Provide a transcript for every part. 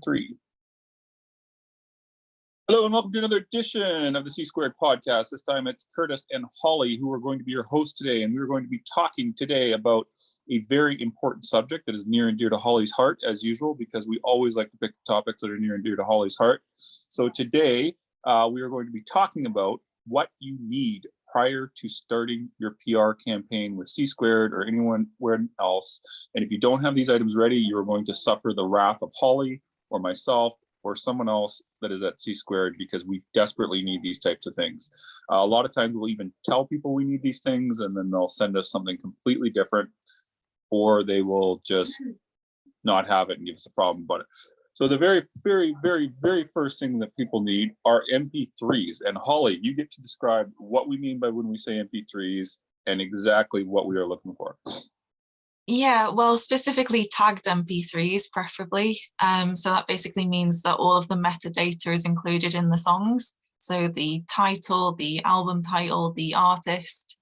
3. Hello and welcome to another edition of the C Squared podcast. This time it's Curtis and Holly who are going to be your hosts today, and we're going to be talking today about a very important subject that is near and dear to Holly's heart, as usual, because we always like to pick topics that are near and dear to Holly's heart. So today we are going to be talking about what you need prior to starting your PR campaign with C Squared or anyone else. And if you don't have these items ready, you are going to suffer the wrath of Holly or myself or someone else that is at C Squared, because we desperately need these types of things. A lot of times we'll even tell people we need these things and then they'll send us something completely different, or they will just not have it and give us a problem about it. So the very, very, very, very first thing that people need are MP3s. And Holly, you get to describe what we mean by when we say MP3s and exactly what we are looking for. Yeah, well, specifically tagged MP3s, preferably. So that basically means that all of the metadata is included in the songs. So the title, the album title, the artist.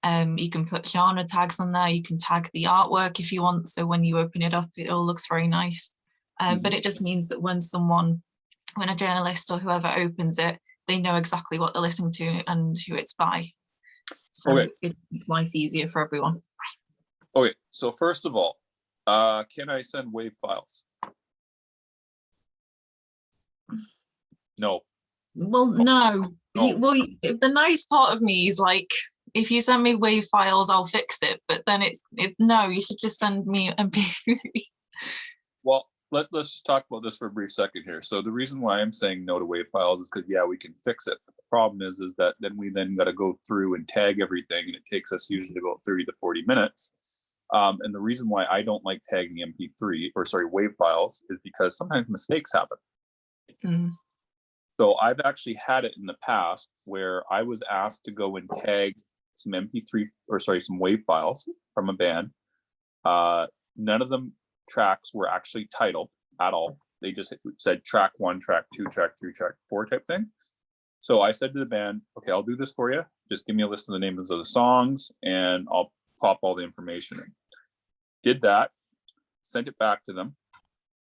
You can put genre tags on there. You can tag the artwork if you want. So when you open it up, it all looks very nice. But it just means that when a journalist or whoever opens it, they know exactly what they're listening to and who it's by. So it makes life easier for everyone. Okay, so first of all, can I send WAV files? No. Well, no. The nice part of me is like, if you send me WAV files, I'll fix it. But then no, you should just send me MP3. Well, let's just talk about this for a brief second here. So the reason why I'm saying no to WAV files is because, yeah, we can fix it. But the problem is that then we got to go through and tag everything, and it takes us usually about 30 to 40 minutes. And the reason why I don't like tagging WAV files is because sometimes mistakes happen. So I've actually had it in the past where I was asked to go and tag some some WAV files from a band. None of them tracks were actually titled at all. They just said track 1, track 2, track 3, track 4 type thing. So I said to the band, okay, I'll do this for you. Just give me a list of the names of the songs and I'll pop all the information in. Did that, sent it back to them.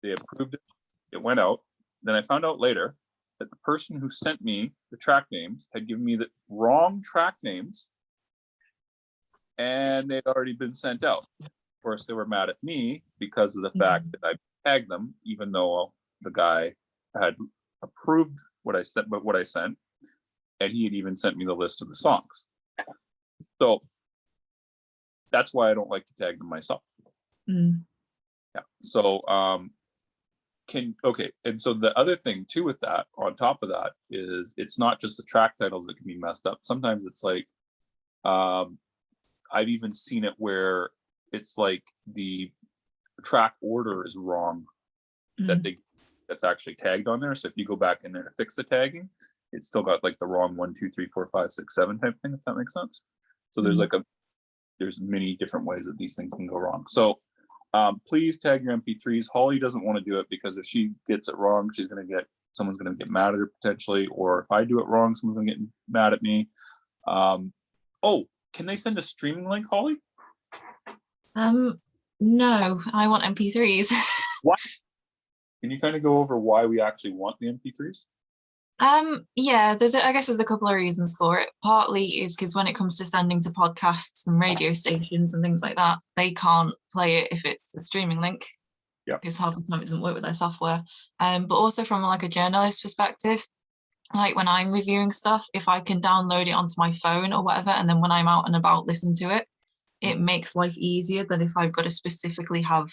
They approved it. It went out. Then I found out later that the person who sent me the track names had given me the wrong track names, and they'd already been sent out. Of course, they were mad at me because of the fact that I tagged them, even though the guy had approved what I sent, and he had even sent me the list of the songs. So that's why I don't like to tag them myself. Yeah. So and so the other thing too with that, on top of that, is it's not just the track titles that can be messed up. Sometimes it's like I've even seen it where it's like the track order is wrong that's actually tagged on there. So if you go back in there to fix the tagging, it's still got like the wrong 1, 2, 3, 4, 5, 6, 7 type thing, if that makes sense. So there's many different ways that these things can go wrong. So please tag your MP3s. Holly doesn't want to do it because if she gets it wrong, someone's going to get mad at her potentially, or if I do it wrong, someone's going to get mad at me. Can they send a streaming link, Holly? No, I want MP3s. What? Can you kind of go over why we actually want the MP3s? Yeah, I guess there's a couple of reasons for it. Partly is because when it comes to sending to podcasts and radio stations and things like that, they can't play it if it's the streaming link. Yeah. Because half the time it doesn't work with their software. But also from like a journalist perspective, like when I'm reviewing stuff, if I can download it onto my phone or whatever, and then when I'm out and about listen to it, it makes life easier than if I've got to specifically have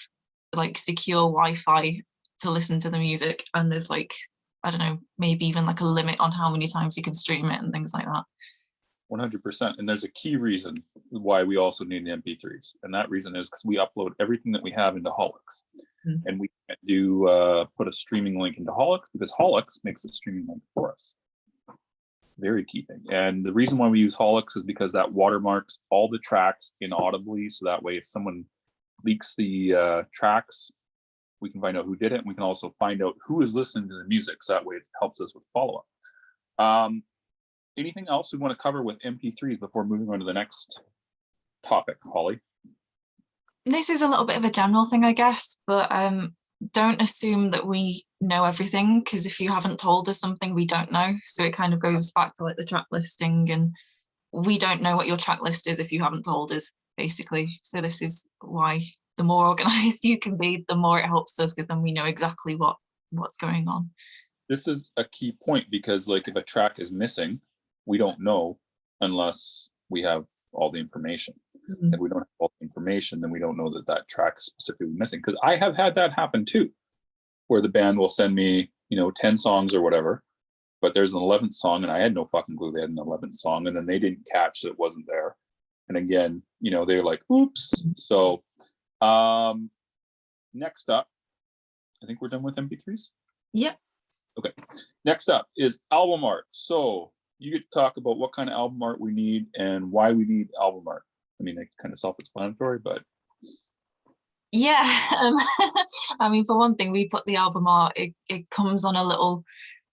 like secure Wi-Fi to listen to the music, and there's like, I don't know, maybe even like a limit on how many times you can stream it and things like that. 100%. And there's a key reason why we also need the MP3s. And that reason is because we upload everything that we have into Holix. And we can't put a streaming link into Holix because Holix makes a streaming link for us. Very key thing. And the reason why we use Holix is because that watermarks all the tracks inaudibly. So that way, if someone leaks the tracks, we can find out who did it, and we can also find out who is listening to the music. So that way it helps us with follow-up. Anything else we want to cover with MP3s before moving on to the next topic, Holly? This is a little bit of a general thing, I guess, but don't assume that we know everything, because if you haven't told us something, we don't know. So it kind of goes back to like the track listing, and we don't know what your track list is if you haven't told us, basically. So this is why the more organized you can be, the more it helps us, because then we know exactly what's going on. This is a key point, because like if a track is missing, we don't know unless we have all the information. Mhm. If we don't have all the information, then we don't know that that track is specifically missing. Because I have had that happen too, where the band will send me, 10 songs or whatever, but there's an 11th song and I had no fucking clue they had an 11th song, and then they didn't catch that it wasn't there. And again, they're like, oops. So next up, I think we're done with MP3s. Yep. Okay. Next up is album art. So you get to talk about what kind of album art we need and why we need album art. I mean, it's kind of self-explanatory, but yeah. I mean, for one thing, we put the album art, it comes on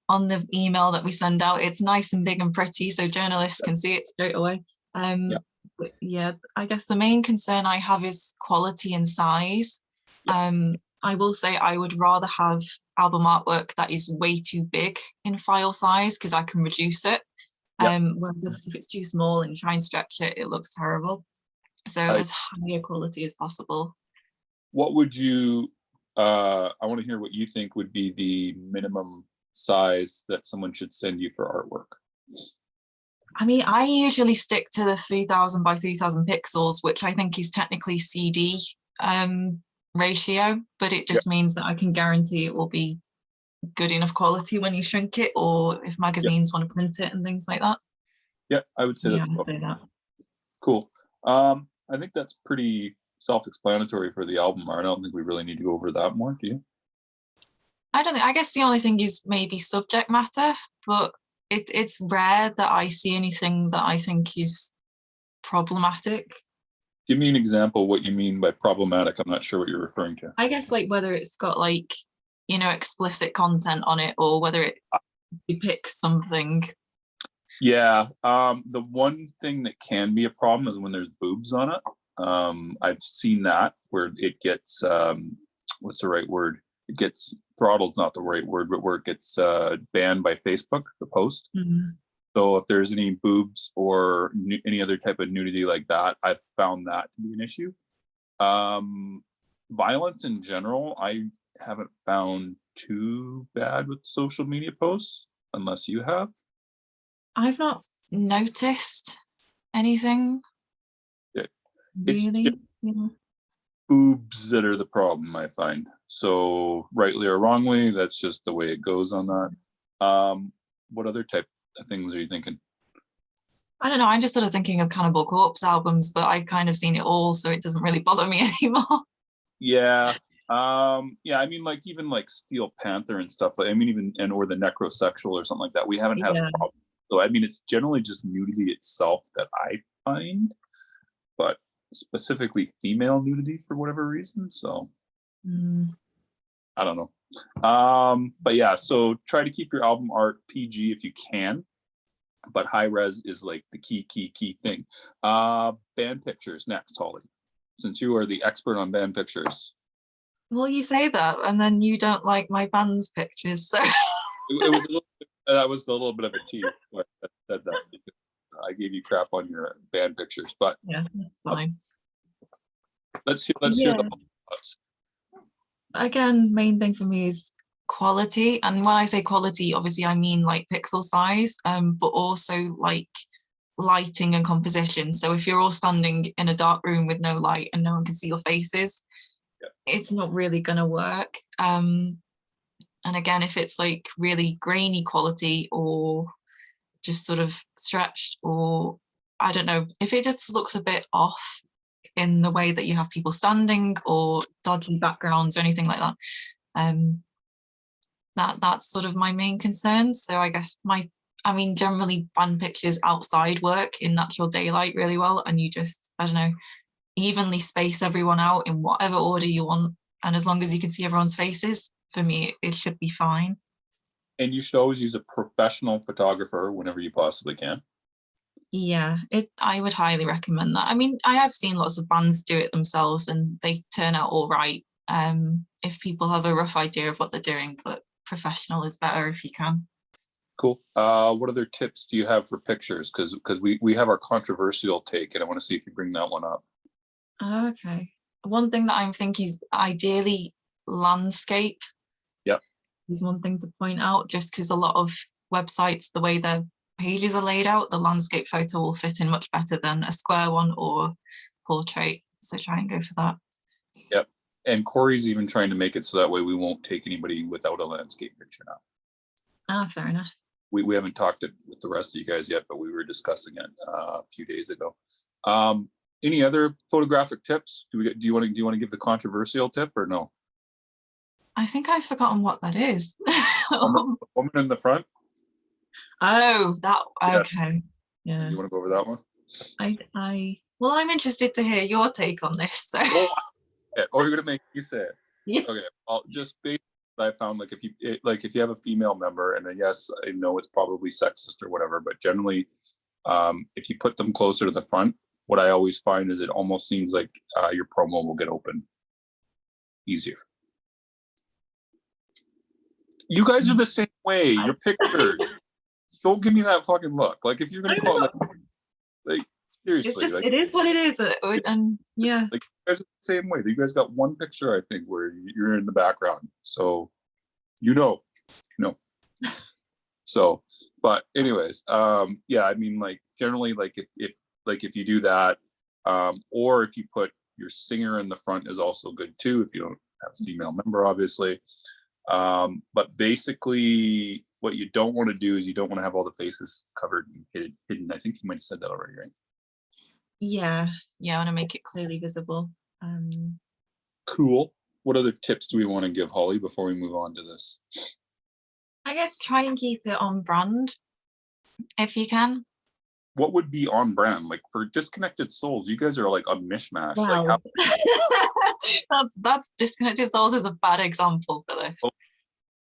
on the email that we send out. It's nice and big and pretty, so journalists can see it straight away. But yeah, I guess the main concern I have is quality and size. I will say I would rather have album artwork that is way too big in file size, because I can reduce it. Whereas if it's too small and you try and stretch it, it looks terrible. So as high a quality as possible. What would you, I want to hear what you think would be the minimum size that someone should send you for artwork. I mean, I usually stick to the 3000 by 3000 pixels, which I think is technically CD ratio, but it just means that I can guarantee it will be good enough quality when you shrink it, or if magazines want to print it and things like that. Yeah, I would say that's say that. Cool. I think that's pretty self-explanatory for the album art. I don't think we really need to go over that more, do you? I guess the only thing is maybe subject matter, but it's rare that I see anything that I think is problematic. Give me an example of what you mean by problematic. I'm not sure what you're referring to. I guess like whether it's got like, explicit content on it, or whether it depicts something. Yeah. The one thing that can be a problem is when there's boobs on it. I've seen that where it gets, what's the right word? It gets throttled's not the right word, but where it gets banned by Facebook, the post. Mm-hmm. So if there's any boobs or any other type of nudity like that, I've found that to be an issue. Violence in general, I haven't found too bad with social media posts, unless you have. I've not noticed anything. Really? Boobs that are the problem, I find. So rightly or wrongly, that's just the way it goes on that. What other type of things are you thinking? I don't know. I'm just sort of thinking of Cannibal Corpse albums, but I've kind of seen it all, so it doesn't really bother me anymore. Yeah. I mean, like even like Steel Panther and stuff. Like, I mean, even or the Necrosexual or something like that. We haven't had a problem. So I mean, it's generally just nudity itself that I find, but specifically female nudity for whatever reason. So I don't know. But yeah, so try to keep your album art PG if you can, but high res is like the key thing. Band pictures next, Holly, since you are the expert on band pictures. Well, you say that, and then you don't like my band's pictures, so it was a little bit, that was a little bit of a tease. I said that because I gave you crap on your band pictures, but yeah, that's fine. Let's hear the thoughts. Again, main thing for me is quality, and when I say quality, obviously I mean like pixel size, but also like lighting and composition. So if you're all standing in a dark room with no light and no one can see your faces, it's not really going to work. And again, if it's like really grainy quality or just sort of stretched, or I don't know, if it just looks a bit off in the way that you have people standing or dodgy backgrounds or anything like that, that's sort of my main concern. So I guess generally band pictures outside work in natural daylight really well, and you just, I don't know, evenly space everyone out in whatever order you want, and as long as you can see everyone's faces, for me it should be fine. And you should always use a professional photographer whenever you possibly can. Yeah, I would highly recommend that. I mean, I have seen lots of bands do it themselves and they turn out all right, if people have a rough idea of what they're doing, but professional is better if you can. Cool. What other tips do you have for pictures? Because we have our controversial take, and I want to see if you bring that one up. Okay. One thing that I'm thinking is ideally landscape. Yep. Is one thing to point out, just because a lot of websites, the way their pages are laid out, the landscape photo will fit in much better than a square one or portrait. So try and go for that. Yep. And Corey's even trying to make it so that way we won't take anybody without a landscape picture now. Ah, fair enough. We haven't talked it with the rest of you guys yet, but we were discussing it a few days ago. Any other photographic tips? Do you want to give the controversial tip or no? I think I've forgotten what that is. Woman in the front. Oh, that Yes. okay. Yeah. You want to go over that one? Well, I'm interested to hear your take on this. So. Oh, you're gonna make me say it. Yeah. Okay. Well, just basically, I found if you have a female member, and yes, I know it's probably sexist or whatever, but generally, if you put them closer to the front, what I always find is it almost seems like your promo will get open easier. You guys are the same way. Your picture. Don't give me that fucking look. Like if you're gonna call it, like seriously, It's just like, it is what it is, and yeah. Like you guys are the same way. You guys got one picture, I think, where you're in the background, so you know. So, but anyways, yeah, I mean, like generally, like if you do that, or if you put your singer in the front is also good too. If you don't have a female member, obviously. But basically, what you don't want to do is you don't want to have all the faces covered and hidden. I think you might have said that already, right? Yeah, I want to make it clearly visible. Cool. What other tips do we want to give, Holly, before we move on to this? I guess try and keep it on brand if you can. What would be on brand? Like for Disconnected Souls, you guys are like a mishmash. Well, like that's Disconnected Souls is a bad example for this.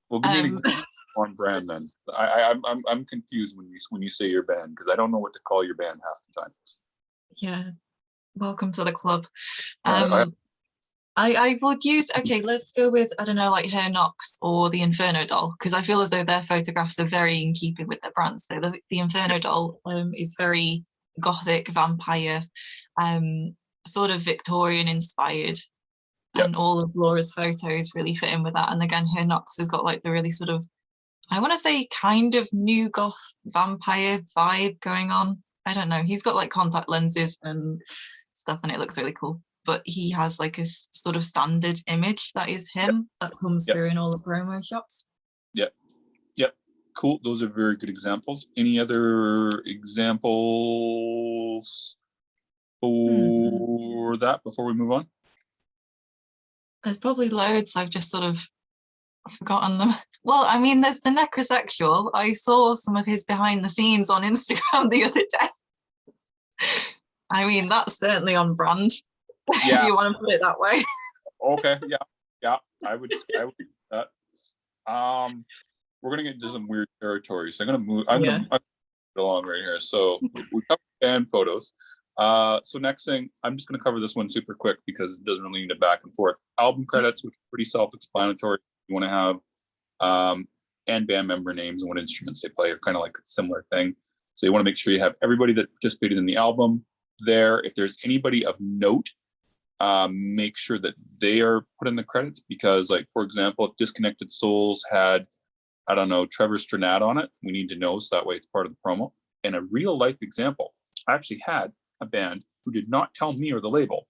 Well, give me an example on brand then. I'm confused when you say your band, because I don't know what to call your band half the time. Yeah, welcome to the club. I would use, okay, let's go with, I don't know, like Her Knox or the Inferno Doll, because I feel as though their photographs are very in keeping with their brand. So the Inferno Doll is very gothic, vampire, sort of Victorian inspired. Yep. And all of Laura's photos really fit in with that. And again, Her Knox has got like the really sort of, I want to say kind of new goth vampire vibe going on. I don't know. He's got like contact lenses and stuff and it looks really cool. But he has like a sort of standard image that is him that comes through in all the promo shots. Yep. Cool. Those are very good examples. Any other examples for that before we move on? There's probably loads. I've just sort of forgotten them. Well, I mean, there's the necrosexual. I saw some of his behind the scenes on Instagram the other day. I mean, that's certainly on brand. Yeah. If you want to put it that way. Okay. Yeah. I would do that. We're gonna get into some weird territory, so I'm gonna move along right here. So we covered band photos. So next thing, I'm just gonna cover this one super quick because it doesn't really need a back and forth. Album credits, which are pretty self-explanatory. You want to have and band member names and what instruments they play are kind of like a similar thing. So you want to make sure you have everybody that participated in the album there. If there's anybody of note, make sure that they are put in the credits, because like, for example, if Disconnected Souls had, I don't know, Trevor Strnad on it, we need to know so that way it's part of the promo. And a real life example, I actually had a band who did not tell me or the label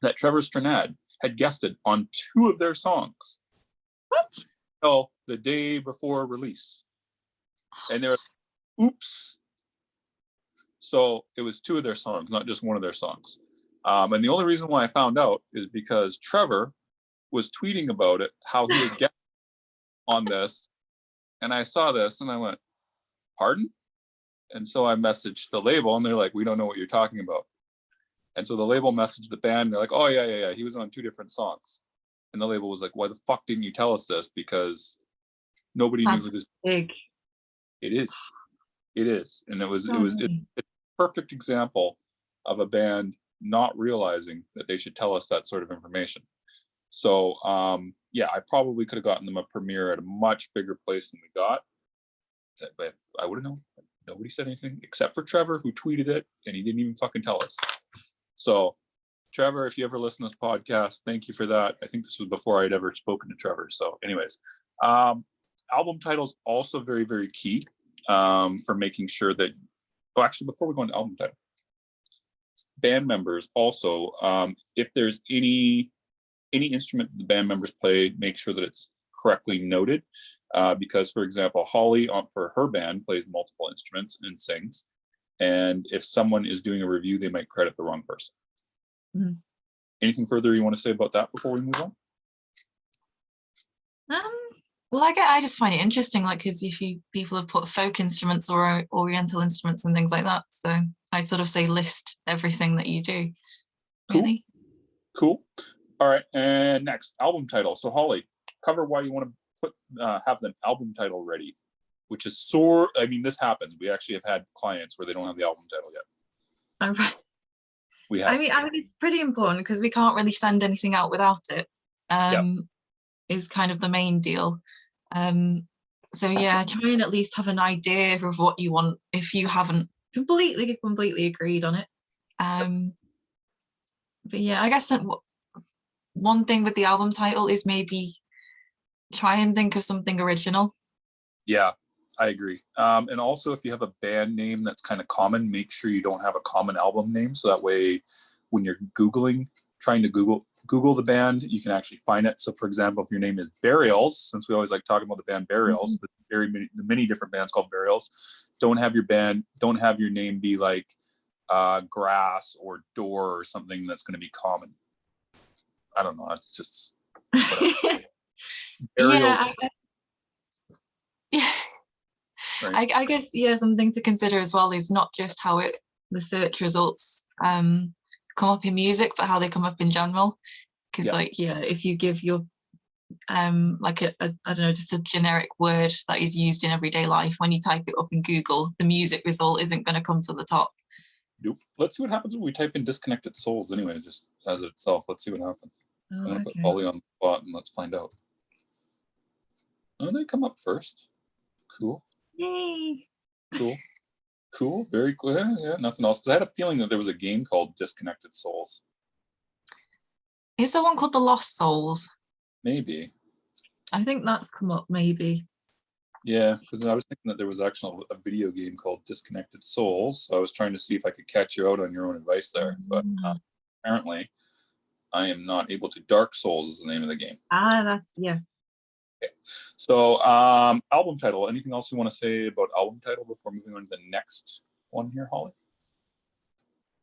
that Trevor Strnad had guested on 2 of their songs. What? Until the day before release. And they're like, oops. So it was 2 of their songs, not just one of their songs. And the only reason why I found out is because Trevor was tweeting about it, how he had guessed on this. And I saw this and I went, pardon? And so I messaged the label and they're like, we don't know what you're talking about. And so the label messaged the band. And they're like, oh, yeah. He was on 2 different songs. And the label was like, why the fuck didn't you tell us this? Because nobody knew who this. Big. It is. And it's a perfect example of a band not realizing that they should tell us that sort of information. So yeah, I probably could have gotten them a premiere at a much bigger place than we got. But if I would have known, nobody said anything except for Trevor, who tweeted it, and he didn't even fucking tell us. So Trevor, if you ever listen to this podcast, thank you for that. I think this was before I'd ever spoken to Trevor. So anyways, album titles also very, very key for making sure that, oh, actually, before we go into album title, band members also, if there's any instrument the band members play, make sure that it's correctly noted. Because, for example, Holly for her band plays multiple instruments and sings. And if someone is doing a review, they might credit the wrong person. Mm-hmm. Anything further you want to say about that before we move on? Well, I just find it interesting, like, because people have put folk instruments or oriental instruments and things like that. So I'd sort of say list everything that you do. Really. Cool. All right. And next, album title. So Holly, cover why you want to have the album title ready, which is I mean, this happens. We actually have had clients where they don't have the album title yet. Oh, right. We have. I mean, it's pretty important because we can't really send anything out without it. Is kind of the main deal. So yeah, try and at least have an idea of what you want if you haven't completely agreed on it. But yeah, I guess that one thing with the album title is maybe try and think of something original. Yeah, I agree. And also, if you have a band name that's kind of common, make sure you don't have a common album name. So that way, when you're trying to Google the band, you can actually find it. So, for example, if your name is Burials, since we always like talking about the band Burials, the many different bands called Burials, don't have your name be like Grass or Door or something that's going to be common. I don't know. It's just Burials. Yeah. Right. I guess, yeah, something to consider as well is not just how the search results come up in music, but how they come up in general. Because if you give your like I don't know, just a generic word that is used in everyday life, when you type it up in Google, the music result isn't going to come to the top. Nope. Let's see what happens when we type in Disconnected Souls anyways, just as itself. Let's see what happens. I'm going to put Holly on the spot and let's find out. Oh, they come up first. Cool. Yay. Cool. Very cool. Yeah, nothing else. Because I had a feeling that there was a game called Disconnected Souls. Is there one called The Lost Souls? Maybe. I think that's come up, maybe. Yeah, because I was thinking that there was actually a video game called Disconnected Souls. So I was trying to see if I could catch you out on your own advice there. But apparently, I am not able to. Dark Souls is the name of the game. Yeah. Okay. So, album title. Anything else you want to say about album title before moving on to the next one here, Holly?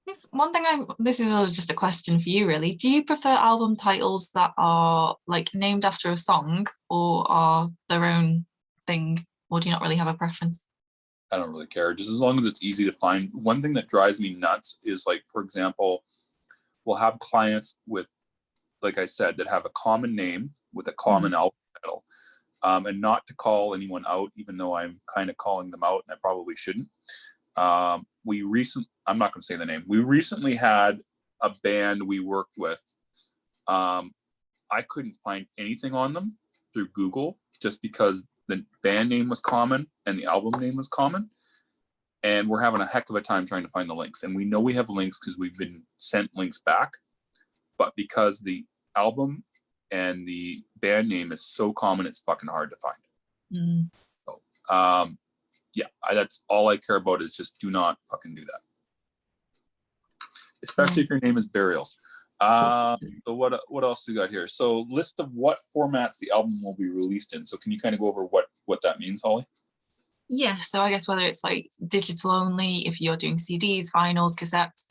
Yes, one thing this is just a question for you, really. Do you prefer album titles that are like named after a song or are their own thing, or do you not really have a preference? I don't really care, just as long as it's easy to find. One thing that drives me nuts is, like, for example, we'll have clients with, like I said, that have a common name with a common album title. And not to call anyone out, even though I'm kind of calling them out, and I probably shouldn't. I'm not going to say the name. We recently had a band we worked with. I couldn't find anything on them through Google just because the band name was common and the album name was common. And we're having a heck of a time trying to find the links. And we know we have links because we've been sent links back. But because the album and the band name is so common, it's fucking hard to find. So, that's all I care about is just do not fucking do that. Especially if your name is Burials. So what else we got here? So list of what formats the album will be released in. So can you kind of go over what that means, Holly? Yeah, so I guess whether it's like digital only, if you're doing CDs, vinyls, cassettes,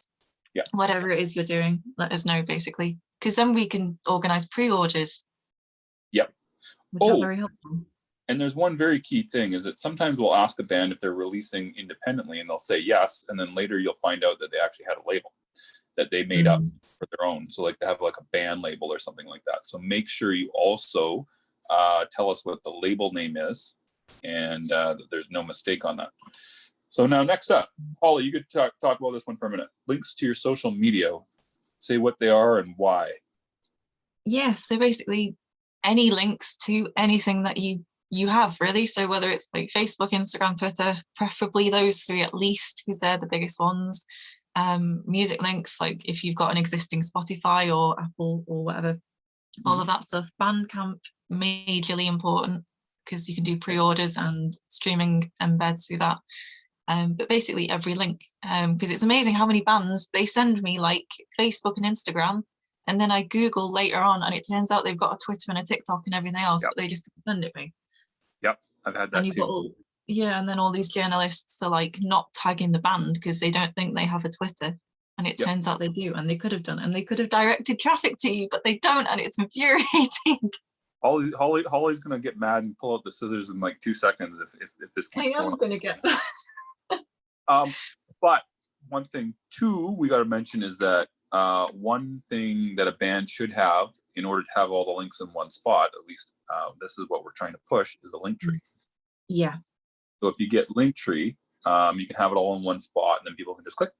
whatever it is you're doing, let us know basically. Because then we can organize pre-orders. Yep. Which are very helpful. And there's one very key thing is that sometimes we'll ask a band if they're releasing independently and they'll say yes. And then later you'll find out that they actually had a label that they made up for their own. So like to have like a band label or something like that. So make sure you also tell us what the label name is and that there's no mistake on that. So now next up, Holly, you could talk about this one for a minute. Links to your social media. Say what they are and why. Yeah, so basically any links to anything that you have, really. So whether it's like Facebook, Instagram, Twitter, preferably those three at least, because they're the biggest ones. Music links, like if you've got an existing Spotify or Apple or whatever, all of that stuff. Bandcamp, majorly important, because you can do pre-orders and streaming embeds through that. But basically every link, because it's amazing how many bands they send me, like Facebook and Instagram, and then I Google later on and it turns out they've got a Twitter and a TikTok and everything else, Yep. but they just send it me. Yep, I've had that And you've got too. and then all these journalists are like not tagging the band because they don't think they have a Twitter. And it turns out they do, and they could have done, and they could have directed traffic to you, but they don't, and it's infuriating. Holly's gonna get mad and pull out the scissors in like 2 seconds if this keeps going on. I'm gonna get that. But one thing too we got to mention is that one thing that a band should have in order to have all the links in one spot, at least this is what we're trying to push, is the link tree. Yeah. So if you get Linktree, you can have it all in one spot, and then people can just click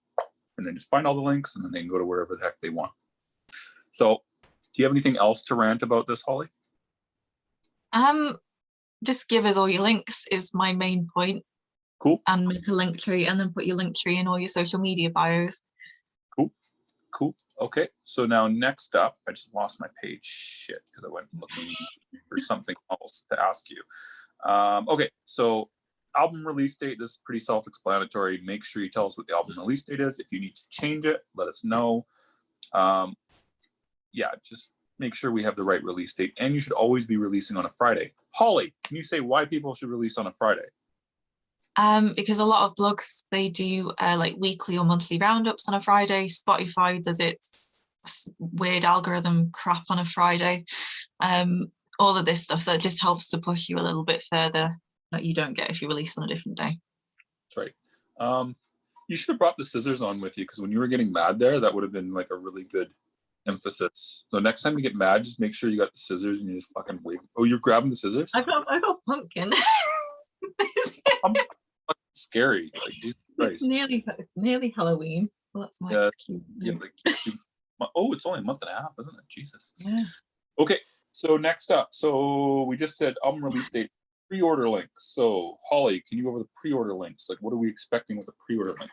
and then just find all the links, and then they can go to wherever the heck they want. So do you have anything else to rant about this, Holly? Just give us all your links is my main point. Cool. And make a link tree, and then put your link tree in all your social media bios. Cool. Okay. So now next up, I just lost my page. Shit, because I went looking for something else to ask you. Okay. So album release date. This is pretty self-explanatory. Make sure you tell us what the album release date is. If you need to change it, let us know. Yeah, just make sure we have the right release date. And you should always be releasing on a Friday. Holly, can you say why people should release on a Friday? Because a lot of blogs, they do like weekly or monthly roundups on a Friday. Spotify does its weird algorithm crap on a Friday. All of this stuff that just helps to push you a little bit further that you don't get if you release on a different day. That's right. You should have brought the scissors on with you, because when you were getting mad there, that would have been like a really good emphasis. So next time you get mad, just make sure you got the scissors and you just fucking wave. Oh, you're grabbing the scissors? I got pumpkin. I'm scary. Like, Jesus Christ. It's nearly Halloween. Well, that's my excuse. Yeah, it's only a month and a half, isn't it? Jesus. Yeah. Okay, so next up. So we just said album release date, pre-order links. So Holly, can you go over the pre-order links? Like, what are we expecting with a pre-order link?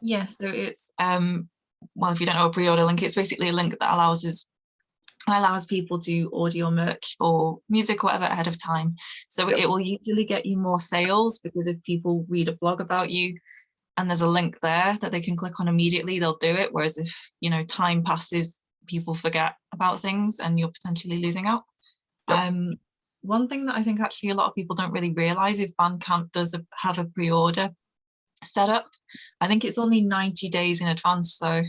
Yeah, so it's well, if you don't know a pre-order link, it's basically a link that allows people to order your merch or music or whatever ahead of time. So it will usually get you more sales, because if people read a blog about you and there's a link there that they can click on immediately, they'll do it. Whereas if, time passes, people forget about things and you're potentially losing out. One thing that I think actually a lot of people don't really realize is Bandcamp does have a pre-order set up. I think it's only 90 days in advance. So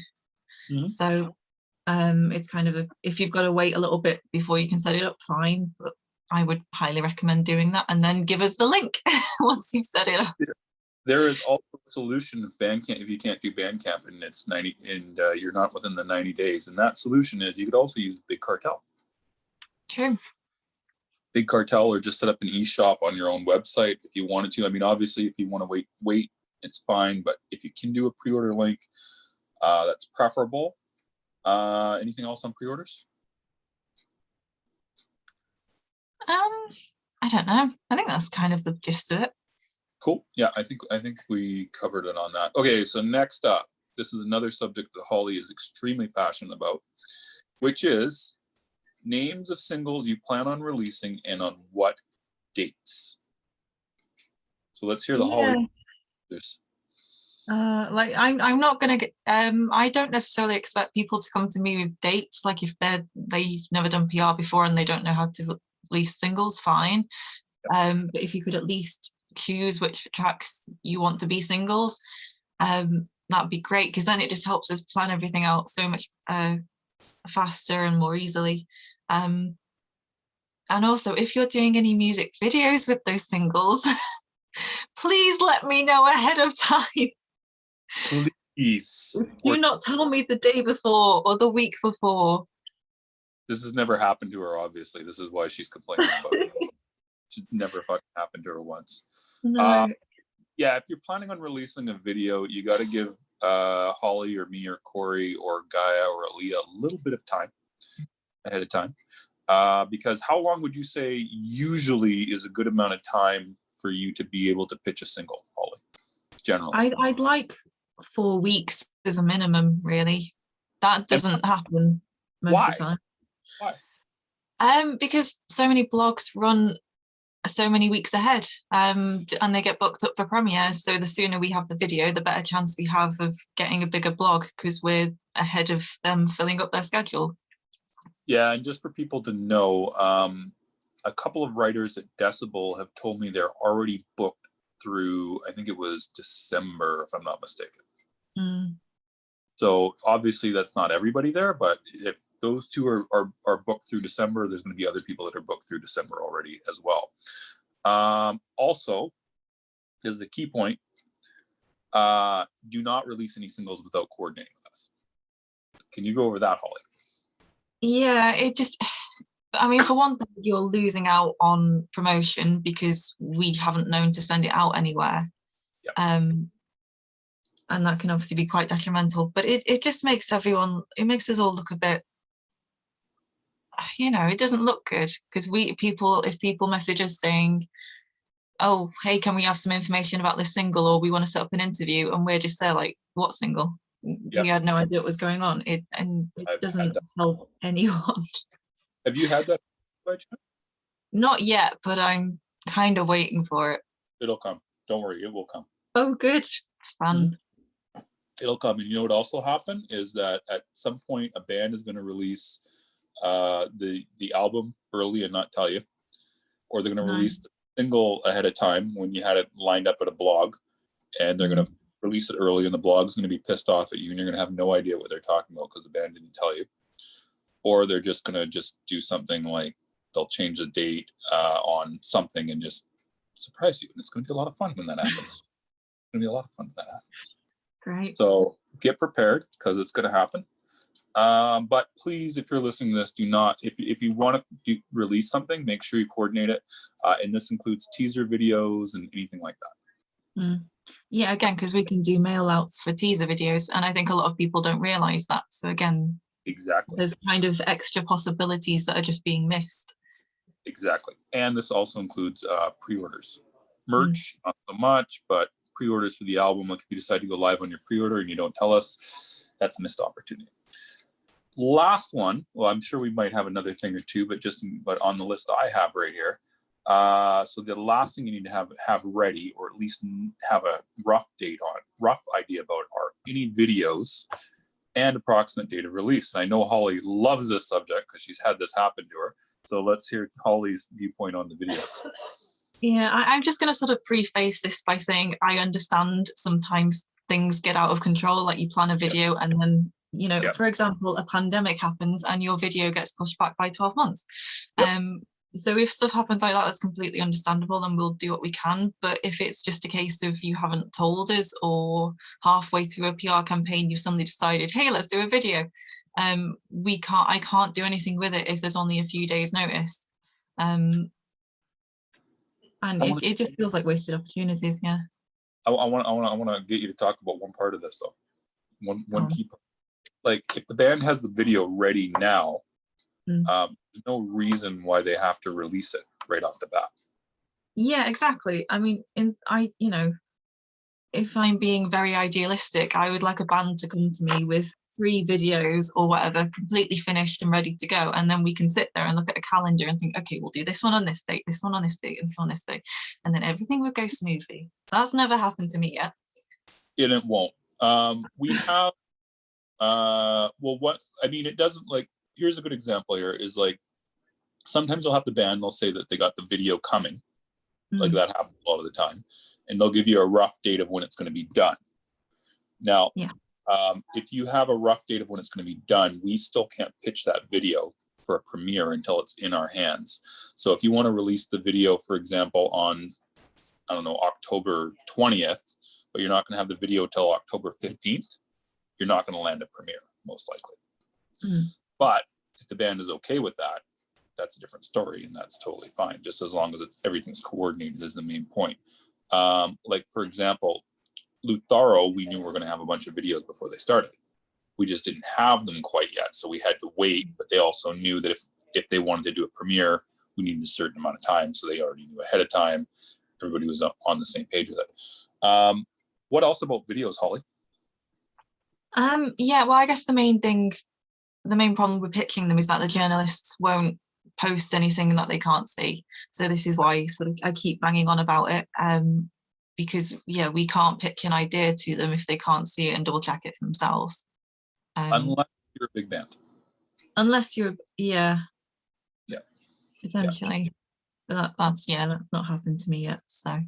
it's kind of if you've got to wait a little bit before you can set it up, fine. But I would highly recommend doing that, and then give us the link once you've set it up. There is also a solution of Bandcamp if you can't do Bandcamp and it's 90 and you're not within the 90 days. And that solution is you could also use Big Cartel. True. Big Cartel, or just set up an e-shop on your own website if you wanted to. I mean, obviously, if you want to wait, it's fine. But if you can do a pre-order link, that's preferable. Anything else on pre-orders? I don't know. I think that's kind of the gist of it. Cool. Yeah, I think we covered it on that. Okay, so next up, this is another subject that Holly is extremely passionate about, which is names of singles you plan on releasing and on what dates. So let's hear the Holly. Like I'm not gonna get I don't necessarily expect people to come to me with dates. Like if they've never done PR before and they don't know how to release singles, fine. But if you could at least choose which tracks you want to be singles, that'd be great, because then it just helps us plan everything out so much faster and more easily. And also, if you're doing any music videos with those singles, please let me know ahead of time. Please. Do not tell me the day before or the week before. This has never happened to her, obviously. This is why she's complaining about it. It's never fucking happened to her once. No. Yeah, if you're planning on releasing a video, you got to give Holly or me or Corey or Gaia or Aaliyah a little bit of time. ahead of time. Because how long would you say usually is a good amount of time for you to be able to pitch a single, Holly, generally? I'd like 4 weeks as a minimum, really. That doesn't happen most Why? of the time. Why? Because so many blogs run so many weeks ahead, and they get booked up for premieres. So the sooner we have the video, the better chance we have of getting a bigger blog, because we're ahead of them filling up their schedule. Yeah, and just for people to know, a couple of writers at Decibel have told me they're already booked through, I think it was December, if I'm not mistaken. Mm. So obviously that's not everybody there, but if those two are booked through December, there's going to be other people that are booked through December already as well. Also, this is a key point, do not release any singles without coordinating with us. Can you go over that, Holly? Yeah, I mean, for one thing, you're losing out on promotion because we haven't known to send it out anywhere. Yeah. And that can obviously be quite detrimental, but it just makes it makes us all look a bit, it doesn't look good, because if people message us saying, oh, hey, can we have some information about this single, or we want to set up an interview, and we're just there like, what single? Yep. We had no idea what was going on. It doesn't help anyone. Have you had that? Not yet, but I'm kind of waiting for it. It'll come. Don't worry, it will come. Oh, good. Fun. It'll come. And you know what also happened is that at some point a band is going to release the album early and not tell you, or they're going to release the single ahead of time when you had it lined up at a blog, and they're going to release it early, and the blog's going to be pissed off at you, and you're going to have no idea what they're talking about because the band didn't tell you. Or they're just going to do something like they'll change the date on something and just surprise you, and it's going to be a lot of fun when that happens. It's going to be a lot of fun when that happens. Great. So get prepared, because it's going to happen. But please, if you're listening to this, do not, if you want to release something, make sure you coordinate it. And this includes teaser videos and anything like that. Yeah, again, because we can do mail outs for teaser videos, and I think a lot of people don't realize that. So again, exactly, there's kind of extra possibilities that are just being missed. Exactly. And this also includes pre-orders. Merch, not so much, but pre-orders for the album. Like if you decide to go live on your pre-order and you don't tell us, that's a missed opportunity. Last one, well, I'm sure we might have another thing or two, but on the list I have right here. So the last thing you need to have ready, or at least have a rough idea about, are any videos and approximate date of release. And I know Holly loves this subject because she's had this happen to her. So let's hear Holly's viewpoint on the videos. Yeah, I'm just going to sort of preface this by saying I understand sometimes things get out of control, like you plan a video and then, for example, a pandemic happens and your video gets pushed back by 12 months. So if stuff happens like that, that's completely understandable, and we'll do what we can. But if it's just a case of you haven't told us, or halfway through a PR campaign, you've suddenly decided, hey, let's do a video. I can't do anything with it if there's only a few days notice. And it just feels like wasted opportunities. Yeah. I want to get you to talk about one part of this though. One key part. Like if the band has the video ready now, there's no reason why they have to release it right off the bat. Yeah, exactly. I mean, if I'm being very idealistic, I would like a band to come to me with 3 videos or whatever, completely finished and ready to go. And then we can sit there and look at a calendar and think, okay, we'll do this one on this date, this one on this date, and this one on this date. And then everything would go smoothly. That's never happened to me yet. And it won't. We have, it doesn't, like, here's a good example here is like, sometimes they'll have the band, they'll say that they got the video coming. Like that happens a lot of the time. And they'll give you a rough date of when it's going to be done. Now, if you have a rough date of when it's going to be done, we still can't pitch that video for a premiere until it's in our hands. So if you want to release the video, for example, on, I don't know, October 20th, but you're not going to have the video till October 15th, you're not going to land a premiere, most likely. But if the band is okay with that, that's a different story, and that's totally fine, just as long as everything's coordinated is the main point. Like, for example, Lutharo, we knew we were going to have a bunch of videos before they started. We just didn't have them quite yet, so we had to wait. But they also knew that if they wanted to do a premiere, we needed a certain amount of time, so they already knew ahead of time. Everybody was on the same page with it. What else about videos, Holly? Yeah, well, I guess the main problem with pitching them is that the journalists won't post anything that they can't see. So this is why I keep banging on about it. Because we can't pitch an idea to them if they can't see it and double check it for themselves. Unless you're a big band. Unless you're, potentially. Yeah. But that's not happened to me yet. So.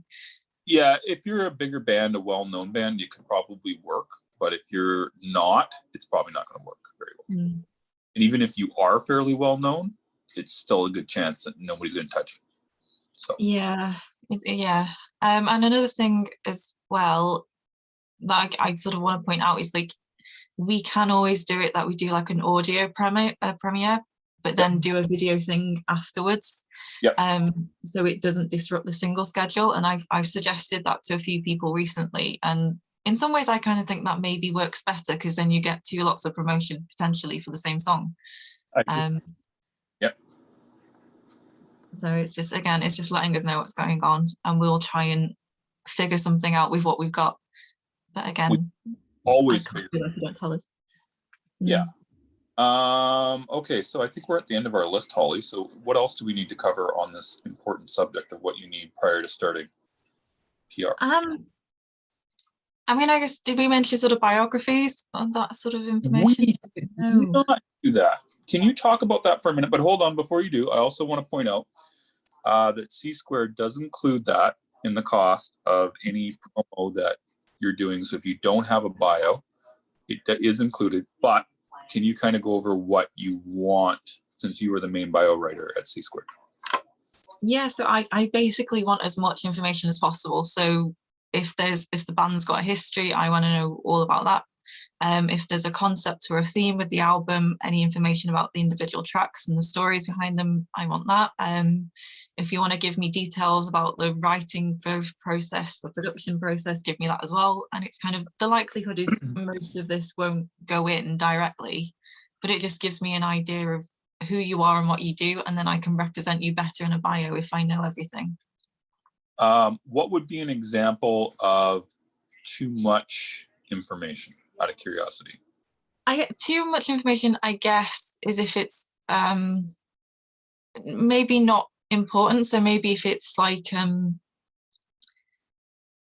Yeah, if you're a bigger band, a well-known band, you could probably work. But if you're not, it's probably not going to work very well. Mm. And even if you are fairly well-known, it's still a good chance that nobody's going to touch it. So. Yeah. And another thing as well that I sort of want to point out is like, we can always do it that we do like an audio premiere, but then do a video thing afterwards. Yep. So it doesn't disrupt the single schedule. And I've suggested that to a few people recently. And in some ways, I kind of think that maybe works better because then you get 2 lots of promotion potentially for the same song. Yep. So it's just letting us know what's going on, and we'll try and figure something out with what we've got. But again, we always figure if you don't tell us. Yeah. Okay, so I think we're at the end of our list, Holly. So what else do we need to cover on this important subject of what you need prior to starting PR? I mean, I guess, did we mention sort of biographies on that sort of information? We did not do that. Can you talk about that for a minute? But hold on, before you do, I also want to point out that C Squared does include that in the cost of any promo that you're doing. So if you don't have a bio, that is included. But can you kind of go over what you want, since you were the main bio writer at C Squared? Yeah, so I basically want as much information as possible. So if the band's got a history, I want to know all about that. If there's a concept or a theme with the album, any information about the individual tracks and the stories behind them, I want that. If you want to give me details about the writing process, the production process, give me that as well. And it's kind of, the likelihood is most of this won't go in directly, but it just gives me an idea of who you are and what you do, and then I can represent you better in a bio if I know everything. What would be an example of too much information, out of curiosity? I get too much information, I guess, is if it's maybe not important. So maybe if it's like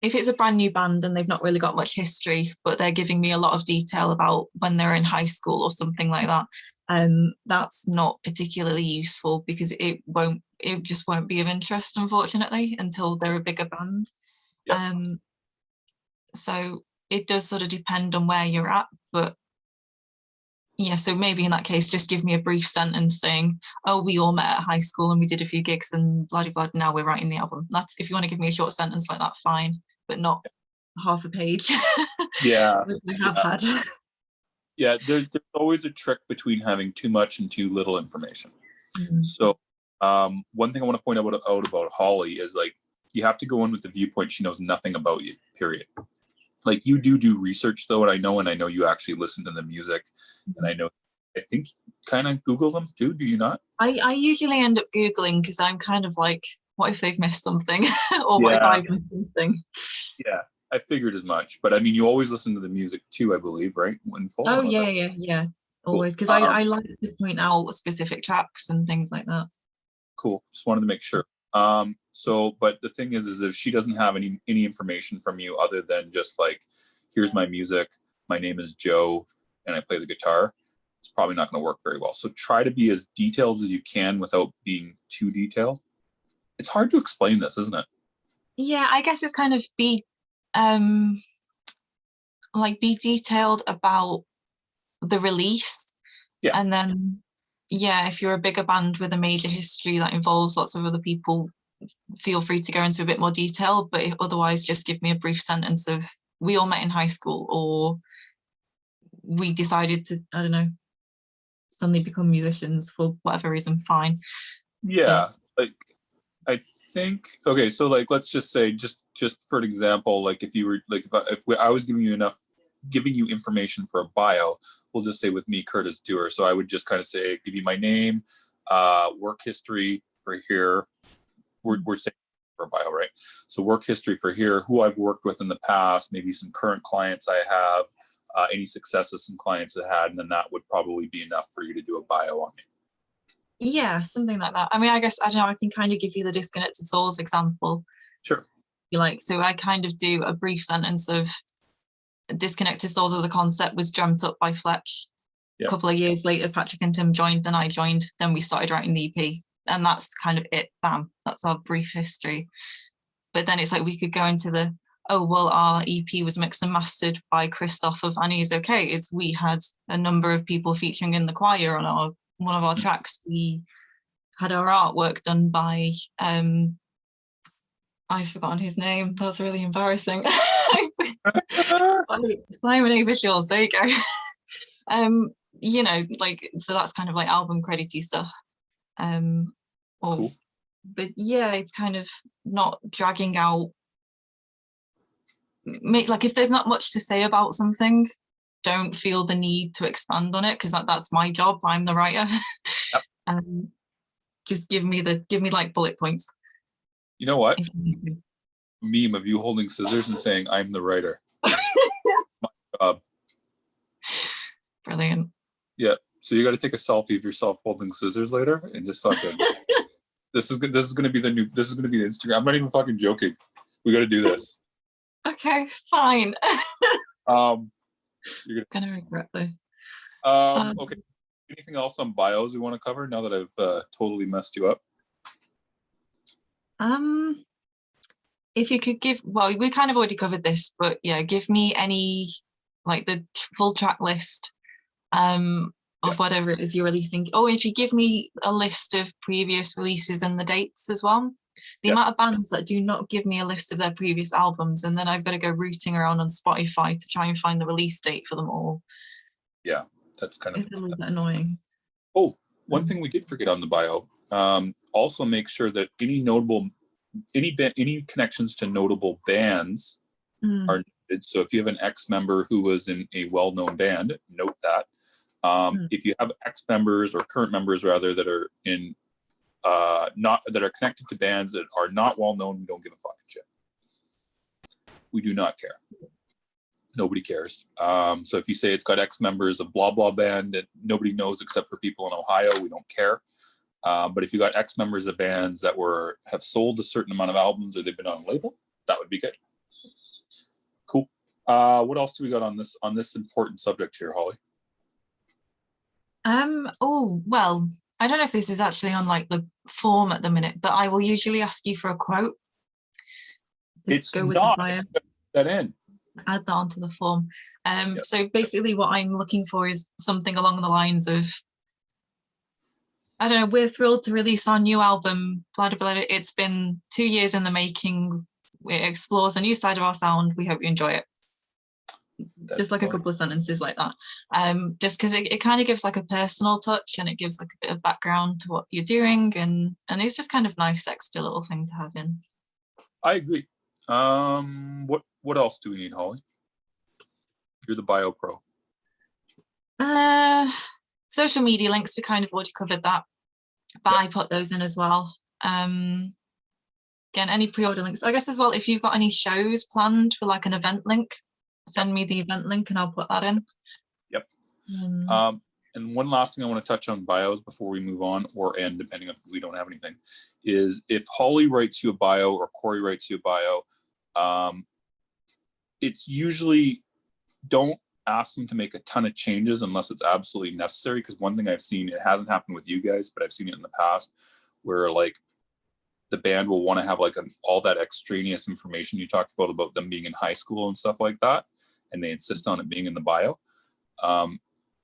if it's a brand new band and they've not really got much history, but they're giving me a lot of detail about when they're in high school or something like that, that's not particularly useful because it just won't be of interest, unfortunately, until they're a bigger band. Yep. So it does sort of depend on where you're at, but yeah, so maybe in that case, just give me a brief sentence saying, oh, we all met at high school and we did a few gigs and blah, blah, blah, now we're writing the album. That's, if you want to give me a short sentence like that, fine, but not half a page. Yeah. Which I have had. Yeah, there's always a trick between having too much and too little information. Mm-hmm. So one thing I want to point out about Holly is, like, you have to go in with the viewpoint she knows nothing about you, period. Like, you do research though, and I know you actually listen to the music, and I think kind of Google them too. Do you not? I usually end up Googling because I'm kind of like, what if they've missed something, or what if I've missed something? Yeah, I figured as much. But I mean, you always listen to the music too, I believe, right? When full. Oh yeah, always, because I like to point out specific tracks and things like that. Cool. Just wanted to make sure. So, but the thing is if she doesn't have any information from you other than just like, here's my music, my name is Joe, and I play the guitar, it's probably not going to work very well. So try to be as detailed as you can without being too detailed. It's hard to explain this, isn't it? Yeah, I guess it's kind of be detailed about the release. Yeah. And then, yeah, if you're a bigger band with a major history that involves lots of other people, feel free to go into a bit more detail, but otherwise just give me a brief sentence of, we all met in high school, or we decided to, I don't know, suddenly become musicians for whatever reason, fine. Yeah, like, I think, okay, so like, let's just say, just for an example, like if you were, like, if I was giving you enough giving you information for a bio, we'll just say with me, Curtis Dewar. So I would just kind of say, give you my name, work history for here. We're saying for a bio, right? So work history for here, who I've worked with in the past, maybe some current clients I have, any successes some clients have had, and then that would probably be enough for you to do a bio on me. Yeah, something like that. I mean, I guess, I don't know, I can kind of give you the disconnected souls example. Sure. You like, so I kind of do a brief sentence of disconnected souls as a concept was dreamt up by Fletch. Yep. A couple of years later, Patrick and Tim joined, then I joined, then we started writing the EP. And that's kind of it, bam, that's our brief history. But then it's like we could go into the, oh, well, our EP was mixed and mastered by Christoph of Annie's Okay. It's we had a number of people featuring in the choir on one of our tracks. We had our artwork done by, I've forgotten his name. That's really embarrassing. Simon A. Visuals, there you go. You know, like, so that's kind of like album credity stuff. Cool. But yeah, it's kind of not dragging out. Like, if there's not much to say about something, don't feel the need to expand on it, because that's my job. I'm the writer. Yep. Just give me like bullet points. You know what? Meme of you holding scissors and saying, "I'm the writer." My job. Brilliant. Yeah. So you got to take a selfie of yourself holding scissors later and just fucking. This is going to be the Instagram. I'm not even fucking joking. We got to do this. Okay, fine. You're gonna regret this. Okay. Anything else on bios we want to cover now that I've totally messed you up? If you could give, well, we kind of already covered this, but yeah, give me any, like, the full track list of whatever it is you're releasing. Oh, if you give me a list of previous releases and the dates as well. The amount of bands that do not give me a list of their previous albums, and then I've got to go rooting around on Spotify to try and find the release date for them all. Yeah, that's kind of a little bit annoying. Oh, one thing we did forget on the bio. Also make sure that any connections to notable bands are noted. So if you have an ex-member who was in a well-known band, note that. If you have ex-members or current members rather that are in that are connected to bands that are not well-known, we don't give a fucking shit. We do not care. Nobody cares. So if you say it's got ex-members of blah blah band that nobody knows except for people in Ohio, we don't care. But if you got ex-members of bands that have sold a certain amount of albums or they've been on a label, that would be good. Cool. What else do we got on this important subject here, Holly? Oh, well, I don't know if this is actually on like the form at the minute, but I will usually ask you for a quote. It's not. That in. Add that onto the form. So basically what I'm looking for is something along the lines of, I don't know, we're thrilled to release our new album, blah, blah, blah. It's been 2 years in the making. It explores a new side of our sound. We hope you enjoy it. Just like a couple of sentences like that. Just because it kind of gives like a personal touch, and it gives like a bit of background to what you're doing, and it's just kind of nice extra little thing to have in. I agree. What else do we need, Holly? You're the bio pro. Social media links, we kind of already covered that, but I put those in as well. Again, any pre-order links, I guess, as well. If you've got any shows planned for like an event link, send me the event link and I'll put that in. Yep. And one last thing I want to touch on bios before we move on, or end, depending if we don't have anything, is if Holly writes you a bio or Corey writes you a bio, it's usually, don't ask them to make a ton of changes unless it's absolutely necessary. Because one thing I've seen, it hasn't happened with you guys, but I've seen it in the past, where like the band will want to have like all that extraneous information you talked about them being in high school and stuff like that, and they insist on it being in the bio.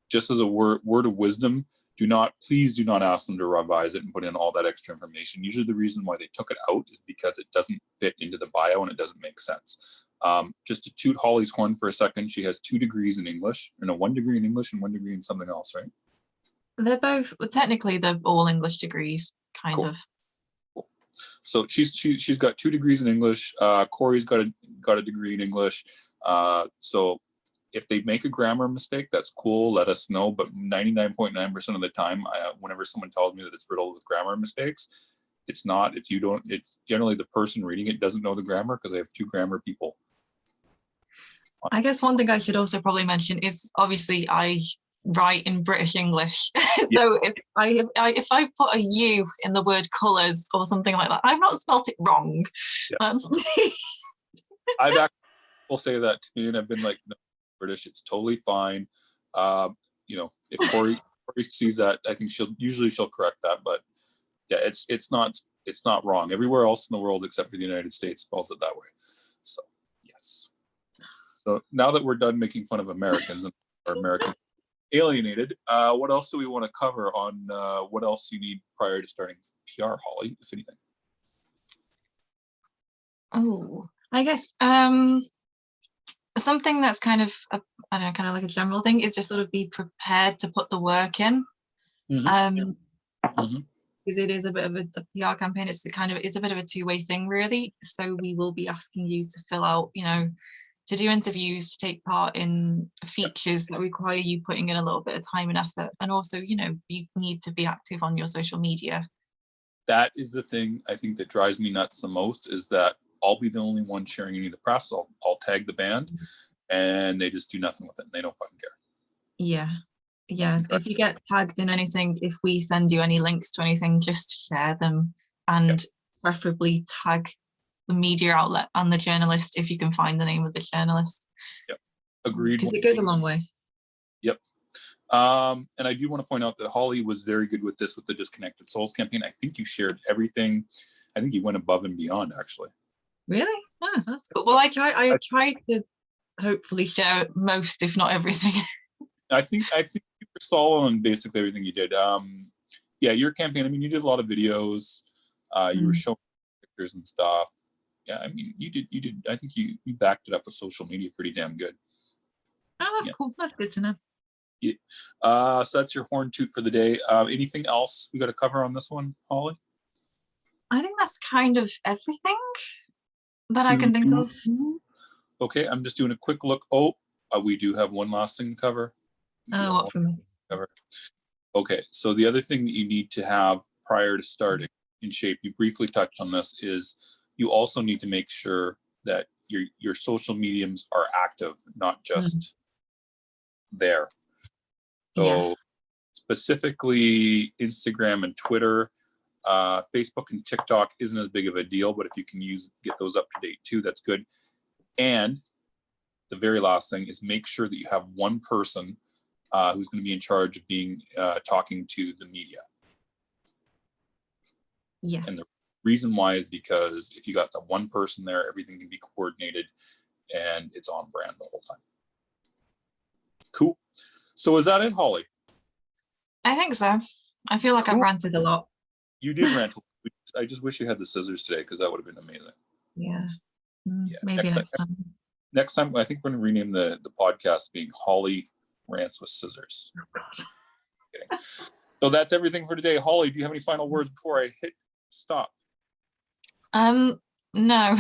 Just as a word of wisdom, please do not ask them to revise it and put in all that extra information. Usually the reason why they took it out is because it doesn't fit into the bio and it doesn't make sense. Just to toot Holly's horn for a second, she has 2 degrees in English, and 1 degree in English and 1 degree in something else, right? They're both, technically they're all English degrees, kind of. Cool. So she's got 2 degrees in English. Corey's got a degree in English. So if they make a grammar mistake, that's cool. Let us know. But 99.9% of the time, whenever someone tells me that it's riddled with grammar mistakes, it's not. It's generally the person reading it doesn't know the grammar because I have 2 grammar people. I guess one thing I should also probably mention is obviously I write in British English. So if I've put a U in the word colours or something like that, I've not spelt it wrong. Yeah. That's I've actually people say that to me, and I've been like, no, British, it's totally fine. If Corey sees that, I think she'll correct that. But yeah, it's not wrong. Everywhere else in the world except for the United States spells it that way. So yes. So now that we're done making fun of Americans and our American alienated, what else do we want to cover on what else you need prior to starting PR, Holly, if anything? Oh, I guess something that's kind of kind of like a general thing is just sort of be prepared to put the work in. Because it is a bit of a PR campaign. It's a bit of a two-way thing, really. So we will be asking you to fill out, to do interviews, to take part in features that require you putting in a little bit of time and effort. And also, you need to be active on your social media. That is the thing I think that drives me nuts the most, is that I'll be the only one sharing any of the press. I'll tag the band and they just do nothing with it. And they don't fucking care. Yeah. If you get tagged in anything, if we send you any links to anything, just share them, and preferably tag the media outlet and the journalist if you can find the name of the journalist. Yep. Agreed. Because it goes a long way. Yep. And I do want to point out that Holly was very good with this, with the Disconnected Souls campaign. I think you shared everything. I think you went above and beyond, actually. Really? Oh, that's cool. Well, I try to hopefully share most, if not everything. I think you were solid on basically everything you did. Your campaign, I mean, you did a lot of videos. You were showing pictures and stuff. Yeah, I mean, you did. I think you backed it up with social media pretty damn good. Oh, that's cool. That's good to know. Yeah. So that's your horn toot for the day. Anything else we got to cover on this one, Holly? I think that's kind of everything that I can think of. Okay, I'm just doing a quick look. Oh, we do have one last thing to cover. What for me? Okay, so the other thing that you need to have prior to starting in shape, you briefly touched on this, is you also need to make sure that your social mediums are active, not just there. So specifically Instagram and Twitter, Facebook and TikTok isn't as big of a deal, but if you can get those up to date too, that's good. And the very last thing is make sure that you have one person who's going to be in charge of talking to the media. Yeah. And the reason why is because if you got the one person there, everything can be coordinated and it's on brand the whole time. Cool. So is that it, Holly? I think so. I feel like I've ranted a lot. You did rant. I just wish you had the scissors today, because that would have been amazing. Yeah. Maybe next time. Next time, I think we're going to rename the podcast being Holly Rants with Scissors. Okay. So that's everything for today. Holly, do you have any final words before I hit stop? No.